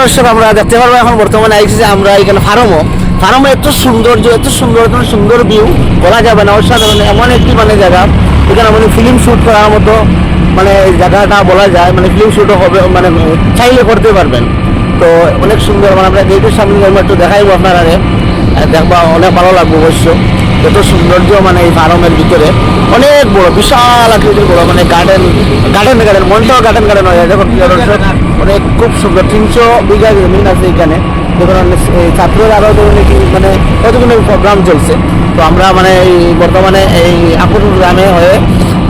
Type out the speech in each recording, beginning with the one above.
দর্শক আমরা দেখতে পারবো এখন বর্তমানে আইছি যে আমরা এখানে ফার্মও এত সৌন্দর্য এত সুন্দর ভিউ বলা যাবে না, অসাধারণ এমন একটি মানে জায়গা এখানে মানে ফিল্ম শ্যুট করার মতো মানে জায়গাটা বলা যায়, মানে ফিল্ম শ্যুটও হবে মানে চাইলে করতে পারবেন। তো অনেক সুন্দর, মানে আমরা গেটের সামনে একটু দেখাইবো আপনারা, দেখবা অনেক ভালো লাগবে অবশ্য। এত সৌন্দর্য মানে এই ফার্মের ভিতরে অনেক বড় বিশাল আকৃতির বড় মানে গার্ডেন মনটাও গার্ডেন হয়ে যায়। দেখো অনেক খুব সুন্দর 300 বিঘা জমিন আছে এখানে। দেখুন ছাত্ররা আরও নাকি মানে কতগুলো প্রোগ্রাম চলছে। তো আমরা মানে এই বর্তমানে এই আপুর গ্রামে হয়ে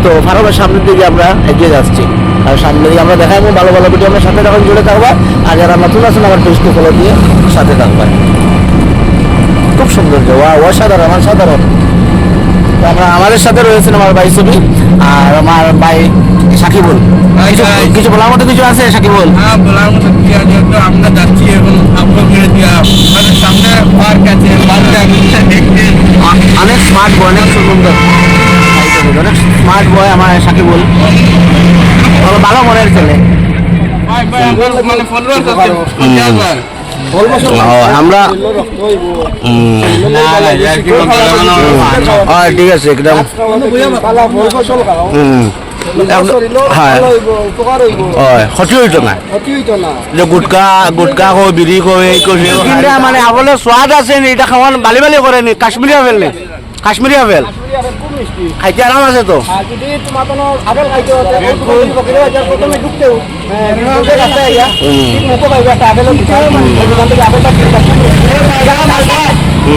তো ফার্মের সামনের দিকে আমরা এগিয়ে যাচ্ছি। আর সামনে দিকে আমরা দেখাবো ভালো ভিডিও, আমরা সাথে যখন জুড়ে থাকবো। আর যারা নতুন আছেন আমার পেজকে ফলো দিয়ে সাথে থাকবেন। খুব সৌন্দর্য, অসাধারণ। আমরা আমাদের সাথে রয়েছেন আমার ভাই সুবি আর আমার ভাই সাকিবুল। কিছু বলার মতো কিছু আছে সাকিবুল? হ্যাঁ, বলার মতো কি আছে, তো আমরা যাচ্ছি এখন আমাদের সামনে পার্ক আছে, পার্কে দেখতে অনেক স্মার্ট বয়, অনেক সুন্দর, অনেক স্মার্ট বয় আমার সাকিবুল, ভালো মনের ছেলে। মানে ফলোয়ার্স আছে আমরা ঠিক আছে একদম ক্ষতি হইতো না যে গুটকা কো বিড়ি কো মানে আবলে সোয়াদ আছে এটা খাওয়ান বালি করেনি। কাশ্মীরি আপেল খাইতে আরাম আছে তো।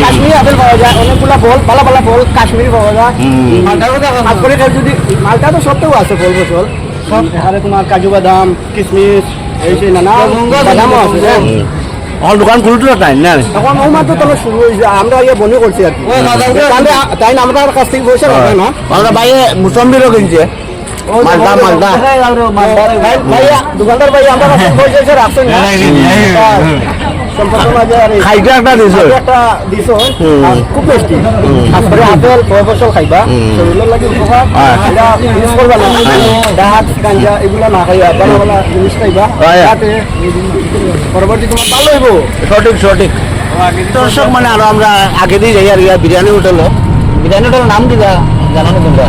কাশ্মীরি আপেল পাওয়া যায়, অনেকগুলা ফল ভালো ফল কাশ্মীরি পাওয়া যায়। যদি মালটা তো সবটাও আছে ফল ফসল সব, এখানে তোমার কাজু বাদাম কিশমিশ এই সেই নানা বাদামও আছে। এখন দোকান খুলতে টাইম না, এখন ও মাত্র তাহলে শুরু হয়েছে, আমরা ইয়ে বনি করছি আর কি। তাই না আমরা কাছ থেকে পয়সা রাখে না, আমরা বাইরে মুসম্বিরও কিনছে মালদা ভাইয়া দোকানদার ভাই আমরা কাছে পয়সা রাখছেন না। খুব টেস্টি, আপেল ফসল খাইবা শরীরের লাগে উপকার, ইউজ করবা না ডাব গাঞ্জা এগুলো না খাইবা, ভালো জিনিস খাইবা, যাতে পরবর্তী তোমার ভালো হইব। সঠিক দর্শক, মানে আরো আমরা আগে দিয়ে যাই আর বিরিয়ানি হোটেলের নাম কি জানানো তোমরা?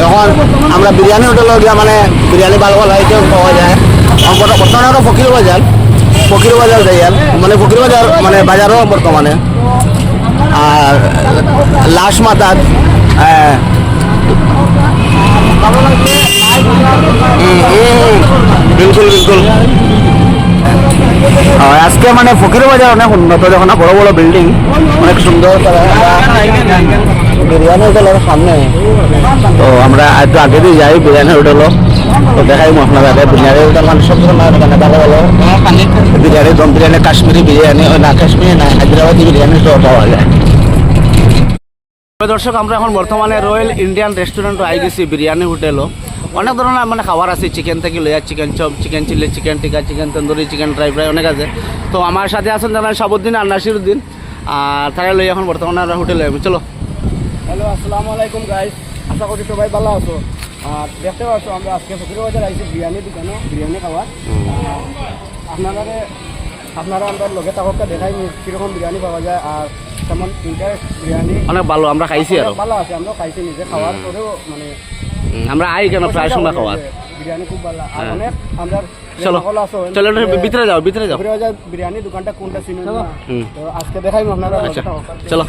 এখন আমরা বিরিয়ানি হোটেলে গিয়া মানে বিরিয়ানি ভালো আইটেম পাওয়া যায়। বর্তমানে আমরা ফকির বাজার যাই, মানে ফকির বাজার মানে বাজারও বর্তমানে। আর লাশ মাতার বিলকুল আজকে মানে ফকির বাজার অনেক উন্নত, যখন বড় বিল্ডিং অনেক সুন্দর। বিরিয়ানি হোটেলের সামনে তো আমরা একটু আগে দিয়ে যাই বিরিয়ানি হোটেলও তো দেখাই আপনারা। বিরিয়ানি হোটেল মানে সব সময় মানে ভালো বিরিয়ানি, দম বিরিয়ানি, কাশ্মীরি বিরিয়ানি, না কাশ্মীরি না হায়দ্রাবাদি বিরিয়ানি সব পাওয়া যায়। দর্শক, আমরা এখন বর্তমানে রয়্যাল ইন্ডিয়ান রেস্টুরেন্টও আই গেছি বিরিয়ানি হোটেলও। অনেক ধরনের মানে খাবার আছে, চিকেন থেকে লইয়া chicken chop, chicken chilli, chicken tikka, chicken tandoori, chicken dry fry অনেক আছে। তো আমার সাথে আছেন জানা সাবুদ্দিন আর নাসিরুদ্দিন, আর তারা লই এখন বর্তমানে আমরা হোটেলে যাবো। চলো। হ্যালো, আসসালামু আলাইকুম গাইস, আশা করি সবাই ভালো আছো। আর দেখতে পাচ্ছ আমরা আজকে ফকির বাজার আইছি বিরিয়ানি দোকানে বিরিয়ানি খাওয়ার। আপনারা আমরা লগে তাহলে দেখাই কীরকম বিরিয়ানি পাওয়া যায়, আর তেমন ইন্টারেস্ট বিরিয়ানি অনেক ভালো, আমরা খাইছি আর ভালো আছে, আমরা খাইছি নিজে খাওয়ার পরেও মানে আমরা আই কেন প্রায় সময় খাওয়ার বিরিয়ানি খুব ভালো। আর অনেক আমরা চলো ভিতরে যাও বিরিয়ানি দোকানটা কোনটা চিনি না, তো আজকে দেখাই আপনারা। আচ্ছা চলো।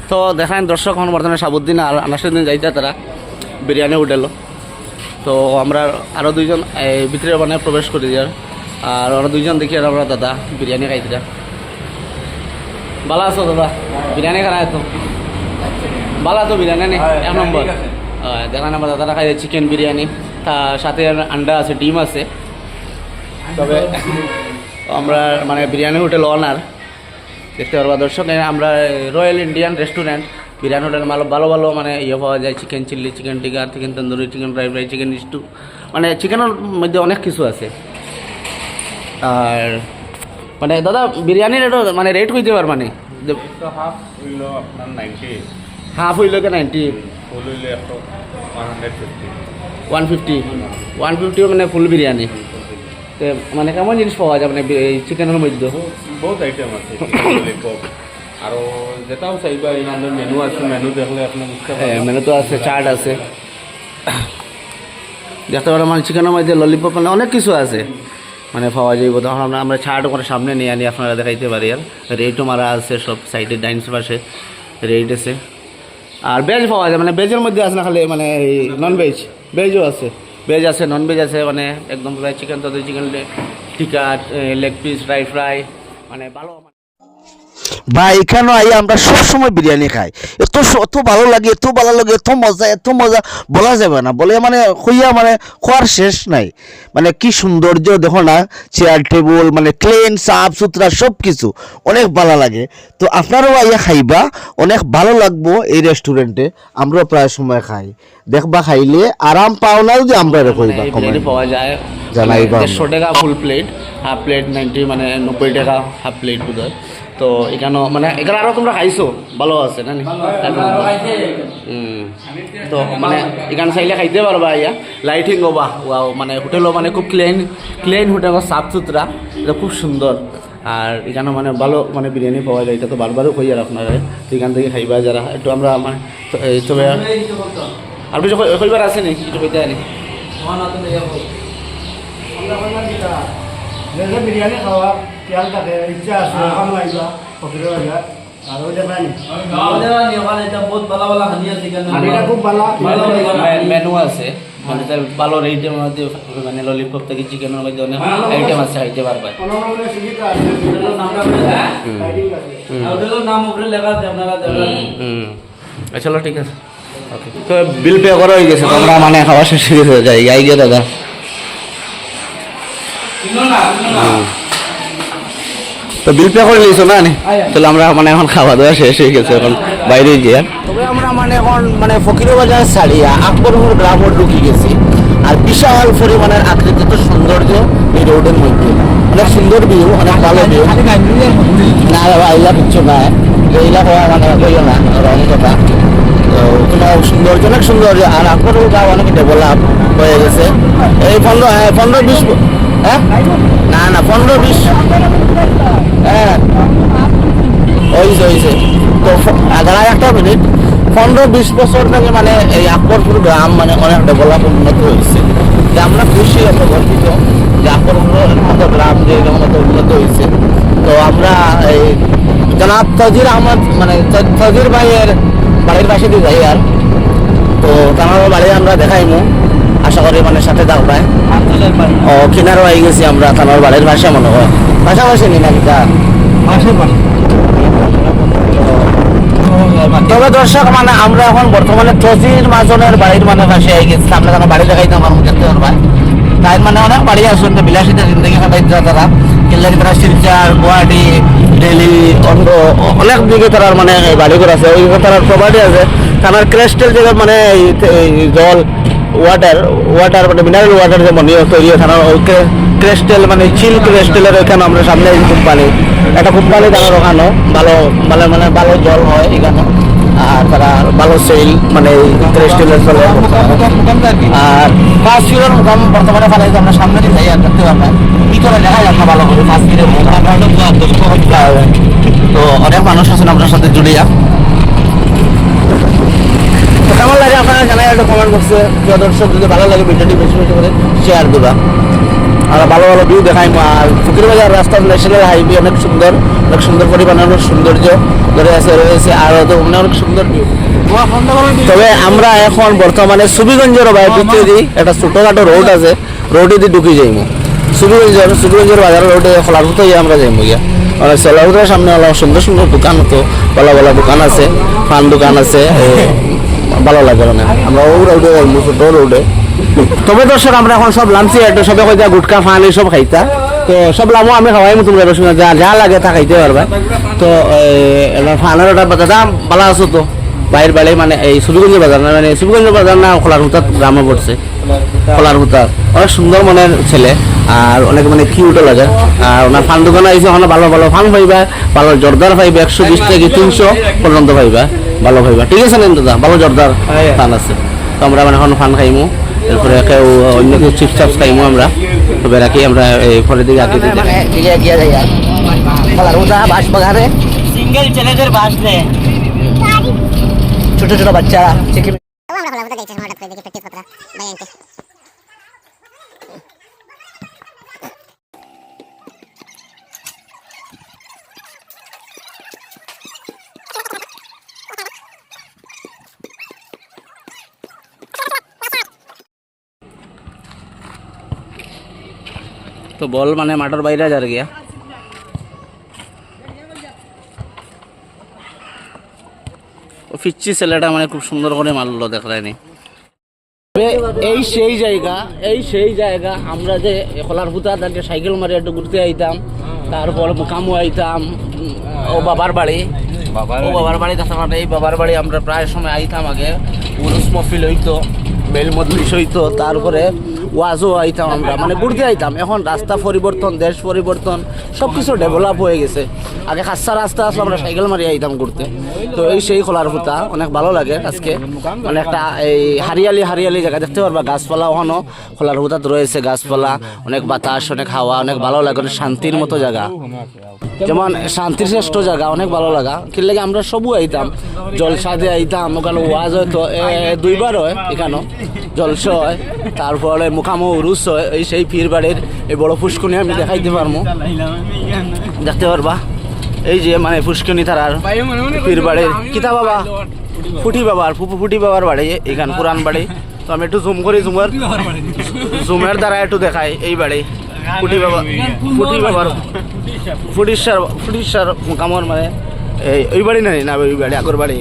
তো দেখান দর্শক, এখন বর্তমানে সাবুদ্দিন আর নাসিরুদ্দিন যাইতে তারা বিরিয়ানি হোটেল। তো আমরা আরও দুইজন ভিতরে মানে প্রবেশ করি যার, আর আরও দুইজন দেখি আর আমরা দাদা বিরিয়ানি খাইতে। ভালো আছো দাদা? বিরিয়ানি খানা তো ভালো তো বিরিয়ানি নেই এক নম্বর। দেখান আমার দাদারা খাই চিকেন বিরিয়ানি, তার সাথে আন্ডা আছে, ডিম আছে। তবে আমরা মানে বিরিয়ানি হোটেল ওনার দেখতে পারবা দর্শক, আমরা royal Indian restaurant biryani hotel ভালো মানে ইয়ে পাওয়া যায়, চিকেন চিল্লি, chicken tikka, chicken tandoori, chicken fry fry, chicken stew, মানে চিকেনের মধ্যে অনেক কিছু আছে। আর মানে দাদা বিরিয়ানির মানে রেট কইতে পার মানে হাফ হইল কে 90, ফুল হইলে 150 150 মানে ফুল বিরিয়ানি। তো মানে কেমন জিনিস পাওয়া যায় মানে এই চিকেনের মধ্যে? বহুত আইটেম আছে ললিপপ আরো যেটাও চাইবা এই নামের মেনু আছে, মেনু দেখলে আপনি বুঝতে হ্যাঁ, পারবেন। মেনু তো আছে, চাট আছে, দেখতে পারো মানে চিকেনের মধ্যে ললিপপ মানে অনেক কিছু আছে মানে পাওয়া যাইব। তখন আমরা চাট করে সামনে নিয়ে আনি আপনারা দেখাইতে পারি। আর রেটও মারা আছে সব সাইডে, ডাইনস পাশে রেট আছে। আর ভেজ পাওয়া যায় মানে ভেজের মধ্যে আছে না খালি মানে এই নন ভেজ, ভেজও আছে, ভেজ আছে, নন ভেজ আছে, মানে একদম প্রায় চিকেন তো চিকেন টিকা, লেগ পিস, ফ্রাই মানে ভালো। বা এখানে আই আমরা সবসময় বিরিয়ানি খাই, এত ভালো লাগে, এত ভালো লাগে, এত মজা বলা যাবে না, বলে মানে হইয়া মানে খোয়ার শেষ নাই। মানে কি সৌন্দর্য দেখো না, চেয়ার টেবিল মানে ক্লিন, সাফ সুতরা সব কিছু অনেক ভালো লাগে। তো আপনারাও আইয়া খাইবা, অনেক ভালো লাগবো এই রেস্টুরেন্টে, আমরাও প্রায় সময় খাই, দেখবা খাইলে আরাম পাও না যদি আমরা কইবা বিরিয়ানি কমেন্ট পাওয়া যায় জানাইবা। 150 টাকা ফুল প্লেট, হাফ প্লেট 90 মানে 90 টাকা হাফ প্লেট বোধহয়। তো এখানেও মানে এখানে আরও তোমরা খাইছো, ভালো আছে না নি? তো মানে এখানে চাইলে খাইতে পারবা। ইয়া লাইটিং হবা ওয়াও, মানে হোটেলও মানে খুব ক্লিন হোটেল, সাফ সুতরা, এটা খুব সুন্দর। আর এখানে মানে ভালো মানে বিরিয়ানি পাওয়া যায়, এটা তো বারবারও কই আর আপনারা এখান থেকে খাইবা যারা একটু। আমরা মানে তবে আর কিছু কইবার আছে নি? কিছু কইতে আনি বিরিয়ানি খাওয়া খেয়াল থাকে, ইচ্ছা আছে এখন লাইবা ফকিরের বাজার আর ওই দেখানি হাঁড়িটা খুব ভালো মেনু আছে, মানে তার ভালো রেটের মধ্যে মানে ললিপপ থেকে চিকেনের মধ্যে অনেক আইটেম আছে, খাইতে পারবে। অনলাইনে সুবিধা আছে, হোটেলের নামটা লাইটিং আছে। চলো ঠিক আছে, ওকে। তো বিল পে করা হয়ে গেছে, তোমরা মানে খাওয়া শেষ হয়ে গেছে, যাই গাই গিয়ে দাদা। তো বিল পে করে নিয়েছো না? তাহলে আমরা মানে এখন খাওয়া দাওয়া শেষ হয়ে গেছে, এখন বাইরে গিয়ে তবে আমরা মানে এখন মানে ফকিরের বাজার ছাড়িয়া আকবরপুর গ্রামও ঢুকে গেছি। আর বিশাল পরিমাণের আকৃতিত সৌন্দর্য এই রোডের মধ্যে, অনেক সুন্দর ভিউ, অনেক ভালো ভিউ। না বাবা এইলা কিচ্ছু নাই, এইলা হওয়া মানে কইও না রং কথা। তো তোমার সৌন্দর্য অনেক সৌন্দর্য। আর আকবরপুর গ্রাম অনেক ডেভেলপ হয়ে গেছে এই 15-20 হ্যাঁ না 15-20 হ্যাঁ হয়েছে। তো দাঁড়ায় একটা মিনিট, 15-20 বছর থেকে মানে এই আকবরপুর গ্রাম মানে অনেক ডেভেলপ উন্নত হয়েছে। যে আমরা খুশি, এত গর্বিত যে আকবরপুরের মতো গ্রাম যে এরকম মতো উন্নত হয়েছে। তো আমরা এই জনাব তজির আহমদ মানে তজির ভাইয়ের বাড়ির পাশে দিয়ে যাই। আর তো তার বাড়ি আমরা দেখাইমু, আশা করি মানে সাথে থাকবে। ও কিনারও হয়ে গেছি আমরা, তার বাড়ির ভাষা মনে হয় পাশাপাশি নি নাকি তা? তবে দর্শক মানে আমরা এখন বর্তমানে তজির মাজনের বাড়ির মানে পাশে হয়ে গেছি। আমরা তারা বাড়ি দেখাইতে আমার দেখতে পারবা, তাই মানে অনেক বাড়ি আসুন বিলাসিতা জিন্দগি কাটাইতে তারা, কিল্লাকি তারা শিলচর, গুয়াহাটি, দিল্লি, অন্য অনেক দিকে তার মানে বাড়ি ঘর আছে, ওই তার প্রপার্টি আছে। তার ক্রেস্টেল জায়গা মানে এই জল ওয়াটার মানে মিনারেল ওয়াটার যে মনে তৈরি হয় থানার ক্রেস্টেল মানে চিল ক্রেস্টেলের ওইখানে আমরা সামনে কোম্পানি, একটা কোম্পানি তারা ওখানে ভালো মানে ভালো জল হয় এখানে। আর তারা ভালো সেল মানে ক্রেস্টেলের চলে। আর ফার্স্ট ফিরের মুখাম বর্তমানে ফালাইতে আমরা সামনে দিয়ে যাই, আর দেখতে পারবেন কি করে দেখা যায় না ভালো করে ফার্স্ট ফিরের মুখাম। তো অনেক মানুষ আছেন আপনার সাথে জুড়িয়া। তো কেমন লাগে আপনারা জানাই একটা কমেন্ট বক্সে। প্রিয় দর্শক, যদি ভালো লাগে ভিডিওটি বেশি বেশি করে শেয়ার দেবা। আর ভালো ভালো ভিউ দেখাই। আর ফকির বাজার রাস্তা ন্যাশনাল হাইওয়ে অনেক সুন্দর পরিমাণে অনেক সৌন্দর্য ধরে রয়েছে। আর অনেক সুন্দর ভিউ। তবে আমরা এখন বর্তমানে সুবিগঞ্জের ভিতরে দিই একটা ছোটখাটো রোড আছে, রোডে দিয়ে ঢুকে যাইমু। সুবিগঞ্জের বাজার রোডে খোলারপুতে আমরা যাইমু গিয়া। মানে সেলারপুরের সামনে সুন্দর সুন্দর দোকান হতো, ভালো দোকান আছে, পান দোকান আছে, ভালো লাগে মানে আমরা ও রোডে যাইমু, ছোট রোডে। তবে দর্শক আমরা এখন সব লামছি, একটু সবে কইতা গুটকা ফান এইসব খাইতা। তো সব লামো আমি খাওয়াইমু, তোমরা যা লাগে তা খাইতে পারবা। তো ফানের ওটা দাম ভালো আছো তো বাইরের বাড়ি মানে এই সুবিগঞ্জ বাজার না, মানে সুবিগঞ্জ বাজার না খোলারহুতা গ্রামে পড়ছে। খোলারহুতা অনেক সুন্দর মনের ছেলে, আর অনেক মানে কিউটও লাগে। আর ওনার ফান দোকানে আইসে ওখানে ভালো ফান পাইবা, ভালো জর্দার পাইবা, 120 থেকে 300 পর্যন্ত পাইবা, ভালো পাইবা। ঠিক আছে না দাদা? ভালো জর্দার ফান আছে। তো আমরা মানে এখন ফান খাইমু। এরপরে কেউ অন্য কেউ চিপস চাপস খাইমো আমরা, তবে রাখি আমরা এই পরের দিকে আগে দিতে গিয়ে যাই আর কলার উদা বাস বাগানে সিঙ্গেল ছেলেদের বাস দেয়, ছোট ছোট বাচ্চারা চিকেন আমরা ভালো কথা দেখছি হঠাৎ করে দেখি প্র্যাকটিস করতে ভাই আনতে তো বল মানে মাঠের বাইরে যার গিয়া ও পিচ্ছি ছেলেটা মানে খুব সুন্দর করে মারলো দেখলাইনি। এই সেই জায়গা আমরা যে খোলার ফুতা তাকে সাইকেল মারি একটু ঘুরতে আইতাম, তারপর মুকামো আইতাম ও বাবার বাড়ি দেখা মানে এই বাবার বাড়ি আমরা প্রায় সময় আইতাম। আগে উরুস মফিল হইতো, বেল মজলিস হইতো, তারপরে ওয়াজও আইতাম আমরা, মানে ঘুরতে আইতাম। এখন রাস্তা পরিবর্তন, দেশ পরিবর্তন, সব কিছু ডেভেলপ হয়ে গেছে। আগে খাসা রাস্তা আসলে আমরা সাইকেল মারি আইতাম ঘুরতে। তো এই সেই খোলার ফুতা অনেক ভালো লাগে আজকে, মানে একটা এই হারিয়ালি জায়গা দেখতে পারবা, গাছপালা ওখানো খোলার ফুতাত রয়েছে, গাছপালা, অনেক বাতাস, অনেক হাওয়া, অনেক ভালো লাগে, অনেক শান্তির মতো জায়গা, যেমন শান্তির শ্রেষ্ঠ জায়গা, অনেক ভালো লাগা। কি লাগে আমরা সবু আইতাম, জলসা দিয়ে আইতাম, ওখানে ওয়াজ হয়তো 2বার হয়, এখানে জলসা হয়, তারপরে মুকামো উরুস হয়। এই সেই পীর বাড়ির এই বড় পুষ্করণী আমি দেখাইতে পারবো, দেখতে পারবা। এই যে মানে পুষ্করণী তারার পীর বাড়ির কিতা বাবা ফুটি বাবার বাড়ি, এখান পুরান বাড়ি। তো আমি একটু জুম করি, জুমের দ্বারা একটু দেখাই এই বাড়ি ফুটি বাবার ফুটিসার মুকামর, মানে ওই বাড়ি নাই না, ওই বাড়ি আগর বাড়ি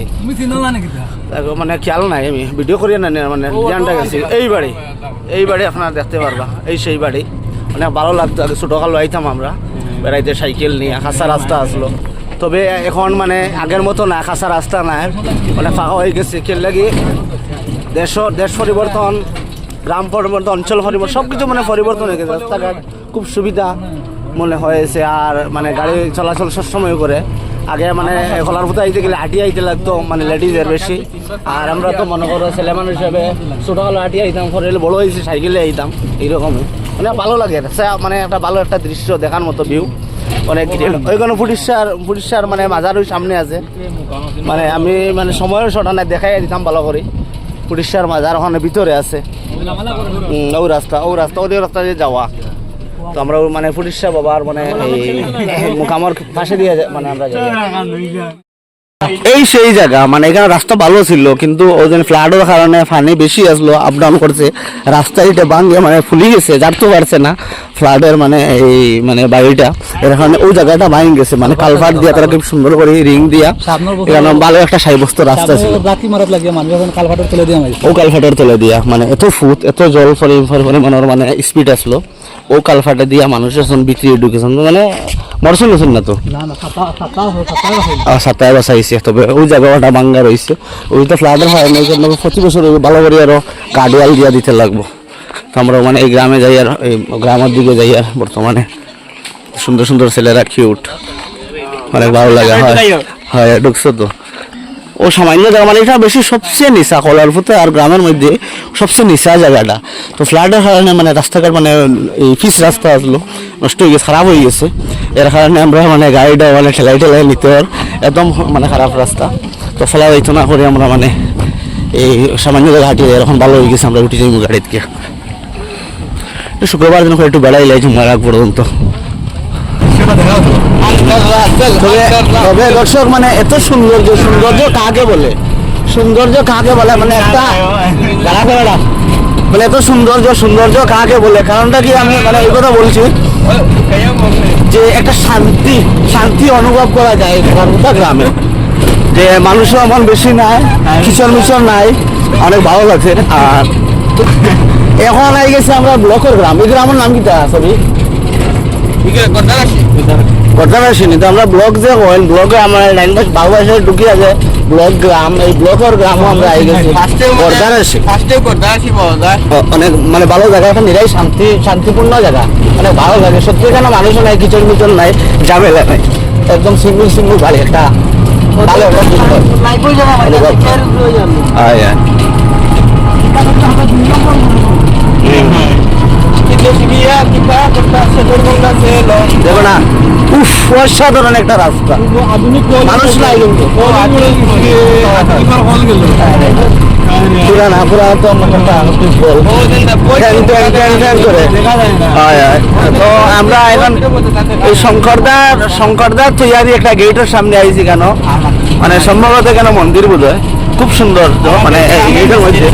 মানে খেয়াল নাই, আমি ভিডিও করি না, মানে জানটা গেছি। এই বাড়ি আপনারা দেখতে পারবা, এই সেই বাড়ি। অনেক ভালো লাগতো, আগে ছোটোকালে আইতাম আমরা বেড়াইতে সাইকেল নিয়ে, খাসা রাস্তা আসলো। তবে এখন মানে আগের মতো না, খাসা রাস্তা নাই, মানে ফাঁকা হয়ে গেছে। খেল লাগি দেশ পরিবর্তন, গ্রাম পরিবর্তন, অঞ্চল পরিবর্তন, সব কিছু মানে পরিবর্তন হয়ে গেছে। রাস্তাঘাট খুব সুবিধা মনে হয়েছে, আর মানে গাড়ি চলাচল সবসময় করে। আগে মানে খোলার ফুতা আইতে গেলে হাঁটিয়ে আইতে লাগতো, মানে লেডিজের বেশি। আর আমরা তো মনে করো ছেলে মানুষ হিসাবে ছোটোকালে হাঁটিয়ে আইতাম, পরে বড়ো হয়েছি সাইকেলে আইতাম, এইরকমই মানে ভালো লাগে। মানে একটা ভালো একটা দৃশ্য দেখার মতো ভিউ, অনেক ওইখানে ফুটিসার মানে মাজার ওই সামনে আছে, মানে আমি মানে সময়ের শটা নাই দেখাই দিতাম ভালো করে। ফুটিসার মাজার ওখানে ভিতরে আছে, ওই রাস্তা ওদের রাস্তা দিয়ে যাওয়া। তো আমরা মানে ফুটিসা বাবার মানে এই মুকামর পাশে দিয়ে মানে আমরা যাই। এই সেই জায়গা, মানে এখানে রাস্তা ভালো ছিল, কিন্তু ওই জন্য ফ্লাডের কারণে পানি বেশি আসলো, আপ ডাউন করছে, রাস্তা এটা ভাঙে মানে ফুলি গেছে, যারতে পারছে না ফ্লাডের মানে এই মানে বাড়িটা। এর কারণে ওই জায়গাটা ভাঙে গেছে, মানে কালভার্ট দিয়া তারা খুব সুন্দর করে রিং দিয়া, এখানে ভালো একটা সাইবস্ত রাস্তা ছিল। ও কালভার্টের তলে দিয়া মানে এত ফুট, এত জল পরিমাণের মানে স্পিড আসলো, ও কালভার্টে দিয়া মানুষের ভিতরে ঢুকেছেন, মানে মরসুন নতুন না তো সাতায় বাসাইছে। তবে ওই জায়গাটা ভাঙ্গা রয়েছে, ওইটা ফ্লাডের হয় না, এই জন্য প্রতি বছর ভালো করে আরো গার্ডওয়াল দিয়া দিতে লাগবো। তো আমরা মানে এই গ্রামে যাই, আর এই গ্রামের দিকে যাই, আর বর্তমানে সুন্দর সুন্দর ছেলেরা কিউট, অনেক ভালো লাগে। হয় ঢুকছো তো ও সামান্য জায়গা, মানে এটা বেশি সবচেয়ে নিচা কলার ফুতে, আর গ্রামের মধ্যে সবচেয়ে নিচা জায়গাটা। তো ফ্লাডের কারণে মানে রাস্তাঘাট মানে এই পিচ রাস্তা আসলো, নষ্ট হয়ে গেছে, খারাপ হয়ে গেছে। এর কারণে আমরা মানে গাড়িটা মানে ঠেলাই নিতে পার, একদম মানে খারাপ রাস্তা। তো ফেলা হইতো না করে আমরা মানে এই সামান্য জায়গা হাঁটিয়ে এরকম ভালো হয়ে গেছে, আমরা উঠে যাই গাড়িতে গিয়ে। শুক্রবার দিন একটু বেড়াই লাইছি মারাক পর্যন্ত। তবে দর্শক মানে এত সৌন্দর্য কাকে বলে মানে একটা মানে এত সৌন্দর্য কাকে বলে, কারণটা কি আমি মানে এই কথা বলছি যে একটা শান্তি অনুভব করা যায় গোটা গ্রামে, যে মানুষও এমন বেশি নাই, মিশন নাই, অনেক ভালো লাগছে। আর এখন আই গেছে আমরা ব্লকের গ্রাম, এই গ্রামের নাম কিটা সবই কর্তারাসিনি। তো আমরা ব্লক যে হইল, ব্লকে আমার লাইন বাস বাবুবাসে ঢুকি আছে ব্লক গ্রাম, এই ব্লকের গ্রামও আমরা আই গেছি কর্তারাসি। অনেক মানে ভালো জায়গা, এখন নিরাই শান্তিপূর্ণ জায়গা, অনেক ভালো লাগে সত্যি। এখানে মানুষও নাই, কিচন নাই, ঝামেলা নাই, একদম সিঙ্গল বাড়ি, একটা ভালো একটা দেখো না, উফ, অসাধারণ একটা রাস্তা, মানুষ নাই কিন্তু পুরা না, পুরা তো তো আমরা এখন এই শঙ্করদার তৈয়ারি একটা গেটের সামনে আইছি কেন, মানে সম্ভবত কেন মন্দির বোধ হয়, খুব সুন্দর মানে গেটের মধ্যে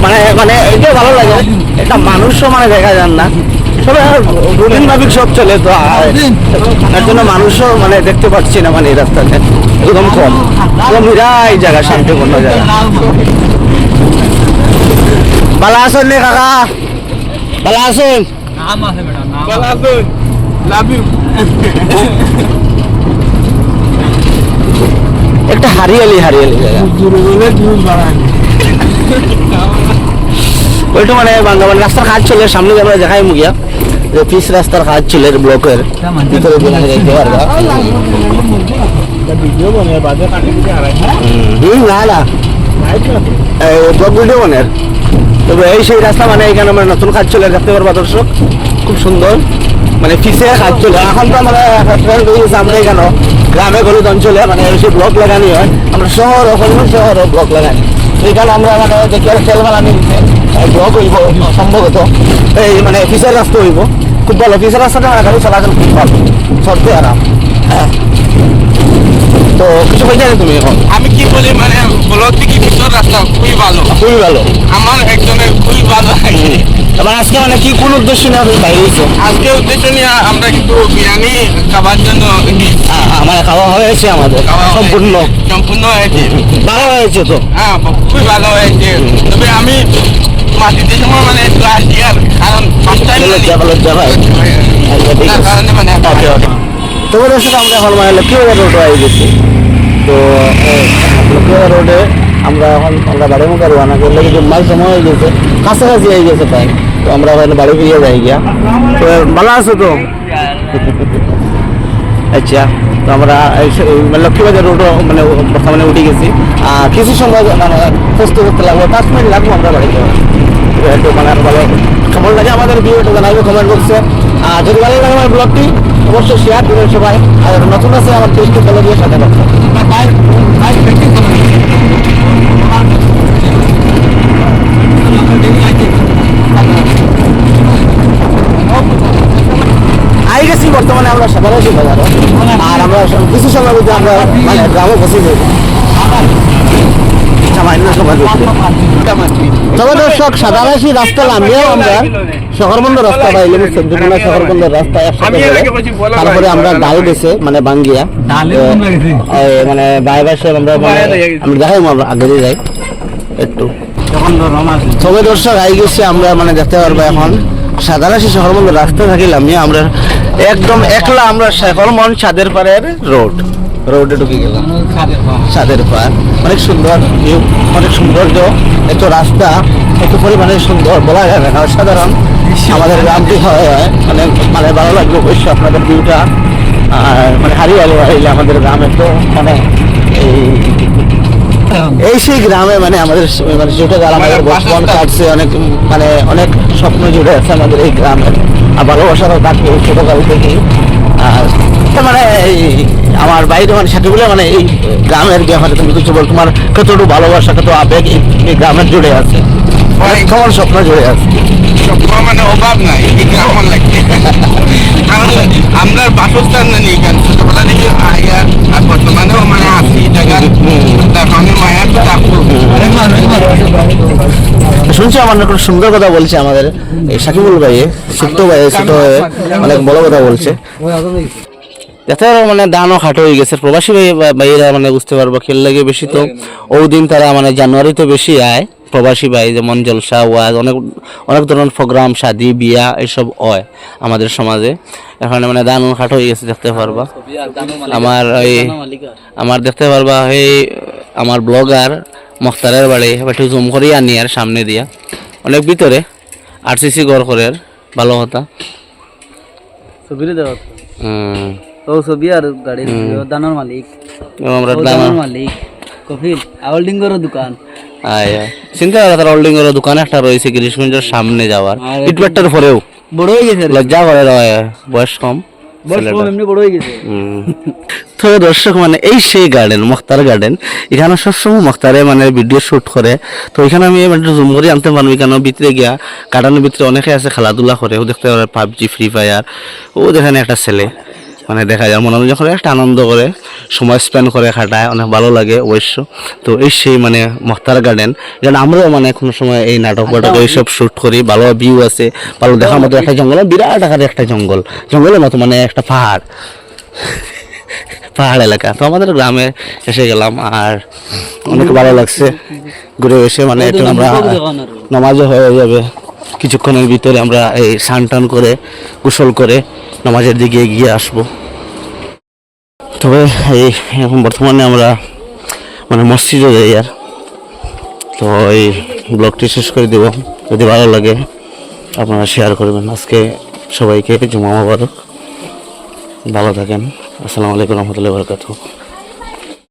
মানে মানে এটা ভালো লাগে, একটা মানুষও মানে দেখা যান না, সবাই রুটিন ভাবিক সব চলে, তো এর জন্য মানুষও মানে দেখতে পাচ্ছি না, মানে এই রাস্তাতে একদম কম, এই জায়গা শান্তিপূর্ণ জায়গা। ভালো আছেন নে কাকা? ভালো আছেন? একটা হারিয়ালি জায়গা, ওইটা মানে বাংলা রাস্তার কাজ চলে, সামনে আমরা দেখাই মুগিয়া যে পিস রাস্তার কাজ চলে ব্লকের ভিতরে যাইতে পারবা। না না ব্লক ভিডিও মনের, তবে এই সেই রাস্তা মানে এখানে মানে নতুন কাজ চলে, দেখতে পারবা দর্শক, খুব সুন্দর, মানে পিসে কাজ চলে। এখন তো আমরা আমরা এখানে গ্রামে গরিব অঞ্চলে মানে সেই ব্লক লাগানি হয়, আমরা শহর ব্লক লাগানি, এইখানে আমরা মানে দেখি তেল বানানি ব্লক হইব সম্ভবত, এই মানে পিসের রাস্তা হইব, খুব ভালো পিসের রাস্তাটা মানে গাড়ি চলাচল খুব ভালো, চলতে আরাম। হ্যাঁ, তো কিছু বলতে তুমি এখন? আমি কি বলি, মানে ব্লক থেকে ভিতর রাস্তা খুবই ভালো, আমার একজনের খুবই ভালো লাগে। এবার আজকে মানে কি কোন উদ্দেশ্য নিয়ে আপনি বাইরে হয়েছে? আজকে উদ্দেশ্য নিয়ে আমরা কিন্তু বিরিয়ানি খাবার জন্য মানে খাওয়া হয়েছে, আমাদের সম্পূর্ণ হয়েছে, ভালো হয়েছে তো, হ্যাঁ খুবই ভালো হয়েছে। তবে আমি মাটিতে সময় মানে একটু আসি, আর কারণ ফার্স্ট টাইম কারণে মানে তবে দর্শক আমরা এখন মানে লক্ষ্মীবাজার রোডে আই গেছি, তো লক্ষ্মীবাজার রোডে আমরা এখন আমরা বাড়ির মধ্যে রানা করলে কিন্তু মাঝ সময় হয়ে গেছে, কাছাকাছি হয়ে গেছে প্রায়, তো আমরা ওখানে বাড়ি ফিরিয়ে যাই গিয়া। তো ভালো আছো তো? আচ্ছা, তো আমরা লক্ষ্মীবাজার রোড মানে বর্তমানে উঠে গেছি, কিছু সময় মানে প্রস্তুত করতে লাগবো, 5 মিনিট লাগবো আমরা বাড়িতে। একটু মানে আরো ভালো কেমন লাগে আমাদের ভিডিওটা জানাবো কমেন্ট বক্সে, আর যদি ভালো লাগে আমার ব্লগটি অবশ্যই শেয়ার করবেন সবাই, আর নতুন আছে আমার পেজটি ফলো দিয়ে সাথে রাখবেন। আই গেছি বর্তমানে আমরা সাধারণত বাজারে, আর আমরা কিছু সময় মধ্যে আমরা মানে গ্রামে বসে যাই। তবে দর্শক সাদারাশি রাস্তা নামিয়েও আমরা শহরবন্দ রাস্তা পাইলাম, চন্দ্রকোনা শহরবন্দ রাস্তা একসাথে, তারপরে আমরা ডাল গেছে মানে বাঙ্গিয়া, মানে বাই বাসে আমরা আমি দেখাই আমরা আগে যাই একটু। তবে দর্শক আই গেছে আমরা মানে দেখতে পারবো এখন সাদারাশি শহরবন্দ রাস্তা থাকিলাম আমরা একদম একলা, আমরা শেখরমন ছাদের পাড়ের রোডে ঢুকে গেলাম, ছাদের পাড় অনেক সুন্দর ভিউ, অনেক সৌন্দর্য, এত রাস্তা এত পরিমাণে সুন্দর বলা যাবে না, সাধারণ আমাদের গ্রামটি হয় মানে মানে ভালো লাগবে অবশ্যই আপনাদের ভিউটা, আর মানে হারিয়ালি হারিয়ে আমাদের গ্রামে তো মানে এই সেই গ্রামে মানে আমাদের মানে যেটা আমাদের বসবাস কাটছে, অনেক মানে অনেক স্বপ্ন জুড়ে আছে আমাদের এই গ্রামের, আর ভালোবাসারও থাকে ছোটকাল থেকে। আর মানে আমার বাইরে মানে সাথেগুলো মানে এই গ্রামের ব্যাপারে তুমি কিছু বল, তোমার কতটুকু ভালোবাসা কত আবেগ এই গ্রামের জুড়ে আছে, তোমার স্বপ্ন জুড়ে আছে, মানে অভাব নাই এই গ্রাম লাগছে, কারণ আমরা বাসস্থান নেই কেন, ছোটবেলা থেকে আগে আর বর্তমানেও মানে আসি জায়গা, আমি মায়ের শুনছি আমার খুব সুন্দর কথা বলছে আমাদের এই সাকিবুল ভাই, ছোট্ট ভাই, ছোট অনেক বড় কথা বলছে, যাতে মানে দানও খাটো হয়ে গেছে, প্রবাসী ভাইয়েরা মানে বুঝতে পারবো, খেল লাগে বেশি তো ওই দিন তারা মানে জানুয়ারিতে বেশি আয় প্রবাসী ভাই, যেমন জলসা ওয়াজ অনেক অনেক ধরনের প্রোগ্রাম, শাদি বিয়া এসব হয় আমাদের সমাজে, এখানে মানে দান খাটো হয়ে গেছে দেখতে পারবা। আমার দেখতে পারবা এই আমার ব্লগার মুখতারের বাড়ি একটু জুম করি আনি আর সামনে দিয়া অনেক ভিতরে আরসিসি ঘর করে ভালো কথা ছবিরে দেওয়া তো ছবি আর গাড়ি দানোর মালিক, আমরা দানোর মালিক কফিল হোল্ডিংয়ের দোকান আয়া চিন্তা করা তার হোল্ডিংয়ের দোকান একটা রয়েছে গিরিশগঞ্জের সামনে যাওয়ার ইটবাট্টার পরেও বড় হয়ে গেছে লজ্জা করে রয় বয়স কম ছেলেটা। এমনি বড় হয়ে গেছে তো দর্শক মানে এই সেই গার্ডেন মুখতার গার্ডেন এখানে সবসময় মুখতারে মানে ভিডিও শুট করে তো এখানে আমি মানে জুম করে আনতে পারবো এখানে ভিতরে গিয়া গার্ডেনের ভিতরে অনেকে আছে খেলাধুলা করে ও দেখতে পারে পাবজি ফ্রি ফায়ার ও যেখানে একটা ছেলে মানে দেখা যায় মনোরঞ্জন করে একটা আনন্দ করে সময় স্পেন্ড করে খাটায় অনেক ভালো লাগে অবশ্য তো এই সেই মানে মুখতার গার্ডেন এখানে আমরাও মানে কোনো সময় এই নাটক ফাটক এইসব শুট করি ভালো ভিউ আছে ভালো দেখার মতো একটা জঙ্গল বিরাট আকারের একটা জঙ্গলের মতো মানে একটা পাহাড় এলাকা তো আমাদের গ্রামে এসে গেলাম আর অনেক ভালো লাগছে ঘুরে এসে মানে একটু আমরা নামাজও হয়ে যাবে কিছুক্ষণের ভিতরে আমরা এই স্নান টান করে গোসল করে নামাজের দিকে এগিয়ে আসবো তবে এই এখন বর্তমানে আমরা মানে মসজিদে যাই আর তো এই ব্লগটি শেষ করে দেব যদি ভালো লাগে আপনারা শেয়ার করবেন আজকে সবাইকে জুমা মোবারক ভালো থাকেন আসসালামু আলাইকুম রহমতুল্লাহি ওয়া বারাকাতুহু